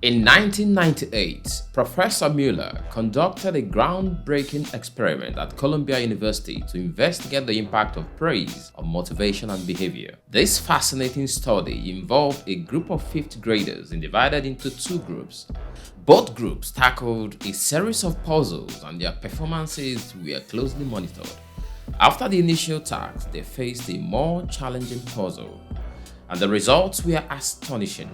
In 1998, Professor Mueller conducted a groundbreaking experiment at Columbia University to investigate the impact of praise on motivation and behavior. This fascinating study involved a group of fifth graders and divided into two groups. Both groups tackled a series of puzzles and their performances were closely monitored. After the initial task, they faced a more challenging puzzle, and the results were astonishing.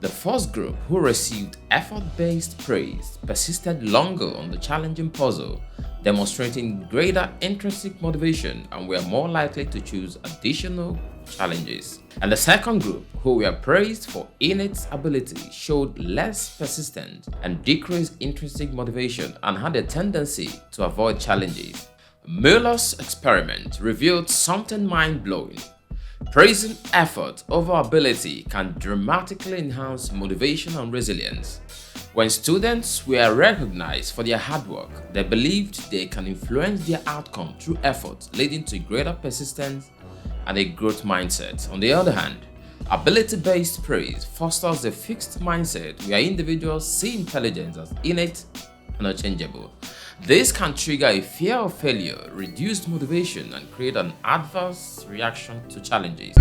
The first group, who received effort-based praise, persisted longer on the challenging puzzle, demonstrating greater intrinsic motivation and were more likely to choose additional challenges. And the second group, who were praised for innate ability, showed less persistent and decreased intrinsic motivation and had a tendency to avoid challenges. Mueller's experiment revealed something mind-blowing. Praising effort over ability can dramatically enhance motivation and resilience. When students were recognized for their hard work, they believed they can influence their outcome through effort, leading to greater persistence and a growth mindset. On the other hand, ability-based praise fosters a fixed mindset where individuals see intelligence as innate and unchangeable. This can trigger a fear of failure, reduced motivation, and create an adverse reaction to challenges.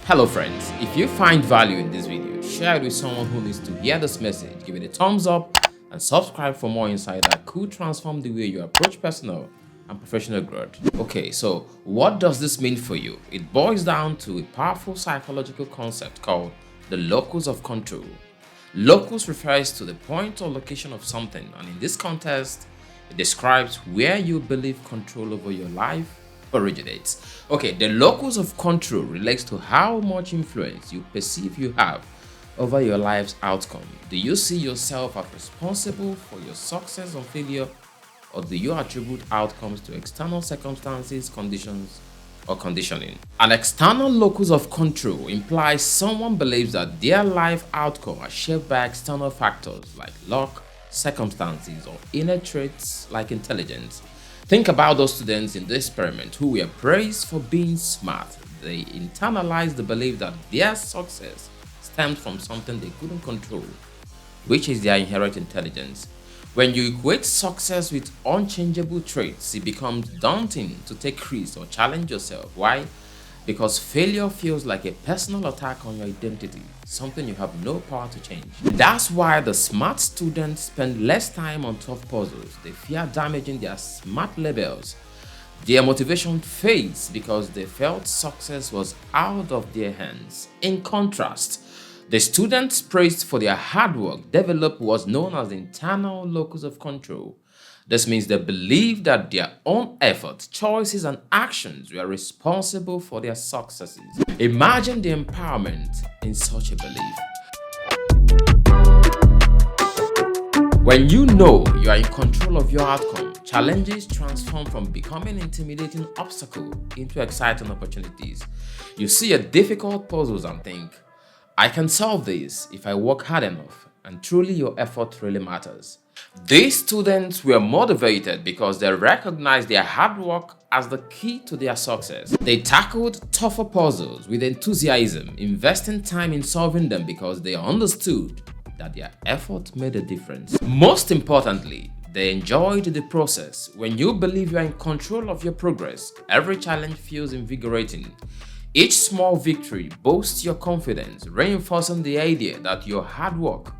Hello friends, if you find value in this video, share it with someone who needs to hear this message, give it a thumbs up, and subscribe for more insight that could transform the way you approach personal and professional growth. Okay, so what does this mean for you? It boils down to a powerful psychological concept called the locus of control. Locus refers to the point or location of something, and in this context, it describes where you believe control over your life originates. Okay, the locus of control relates to how much influence you perceive you have over your life's outcome. Do you see yourself as responsible for your success or failure, or do you attribute outcomes to external circumstances, conditions, or conditioning? An external locus of control implies someone believes that their life outcome are shaped by external factors like luck, circumstances, or inner traits like intelligence. Think about those students in the experiment who were praised for being smart. They internalized the belief that their success stemmed from something they couldn't control, which is their inherent intelligence. When you equate success with unchangeable traits, it becomes daunting to take risks or challenge yourself. Why? Because failure feels like a personal attack on your identity, something you have no power to change. That's why the smart students spend less time on tough puzzles. They fear damaging their smart labels. Their motivation fades because they felt success was out of their hands. In contrast, the students praised for their hard work developed what's known as the internal locus of control. This means they believe that their own effort, choices, and actions were responsible for their successes. Imagine the empowerment in such a belief. When you know you are in control of your outcome, challenges transform from becoming intimidating obstacle into exciting opportunities. You see a difficult puzzles and think, I can solve this if I work hard enough, and truly your effort really matters. These students were motivated because they recognized their hard work as the key to their success. They tackled tougher puzzles with enthusiasm, investing time in solving them because they understood that their effort made a difference. Most importantly, they enjoyed the process. When you believe you are in control of your progress, every challenge feels invigorating. Each small victory boosts your confidence, reinforcing the idea that your hard work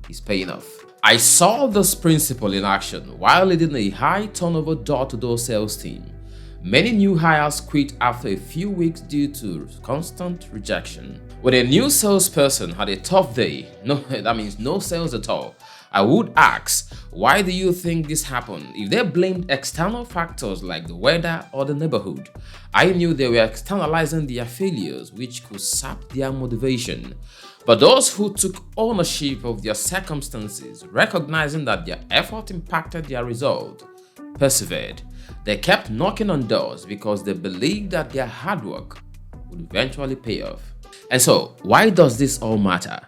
is paying off. I saw this principle in action while leading a high turnover door-to-door sales team. Many new hires quit after a few weeks due to constant rejection. When a new salesperson had a tough day, that means no sales at all, I would ask, why do you think this happened? If they blamed external factors like the weather or the neighborhood, I knew they were externalizing their failures, which could sap their motivation. But those who took ownership of their circumstances, recognizing that their effort impacted their result, persevered. They kept knocking on doors because they believed that their hard work would eventually pay off. And so, why does this all matter?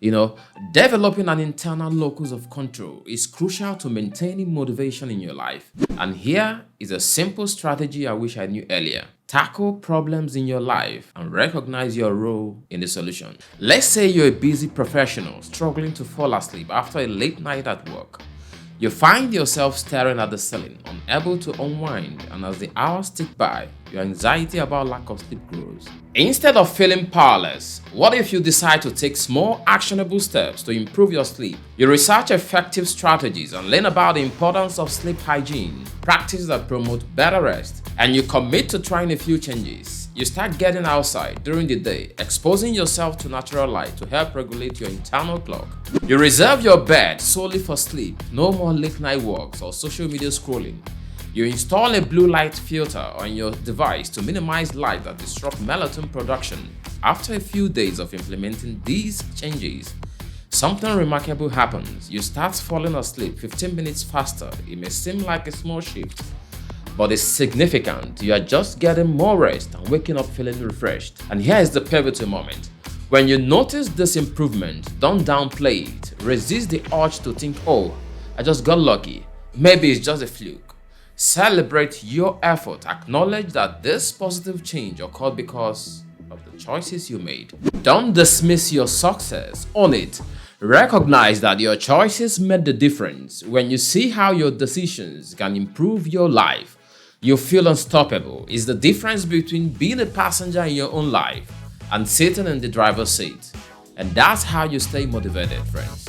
You know, developing an internal locus of control is crucial to maintaining motivation in your life. And here is a simple strategy I wish I knew earlier. Tackle problems in your life and recognize your role in the solution. Let's say you're a busy professional struggling to fall asleep after a late night at work. You find yourself staring at the ceiling, unable to unwind, and as the hours tick by, your anxiety about lack of sleep grows. Instead of feeling powerless, what if you decide to take small, actionable steps to improve your sleep? You research effective strategies and learn about the importance of sleep hygiene, practices that promote better rest, and you commit to trying a few changes. You start getting outside during the day, exposing yourself to natural light to help regulate your internal clock. You reserve your bed solely for sleep, no more late night walks or social media scrolling. You install a blue light filter on your device to minimize light that disrupt melatonin production. After a few days of implementing these changes, something remarkable happens. You start falling asleep 15 minutes faster. It may seem like a small shift, but it's significant. You are just getting more rest and waking up feeling refreshed. And here is the pivotal moment. When you notice this improvement, don't downplay it. Resist the urge to think, oh, I just got lucky. Maybe it's just a fluke. Celebrate your effort. Acknowledge that this positive change occurred because of the choices you made. Don't dismiss your success. Own it. Recognize that your choices made the difference. When you see how your decisions can improve your life, you feel unstoppable. It's the difference between being a passenger in your own life and sitting in the driver's seat. And that's how you stay motivated, friends.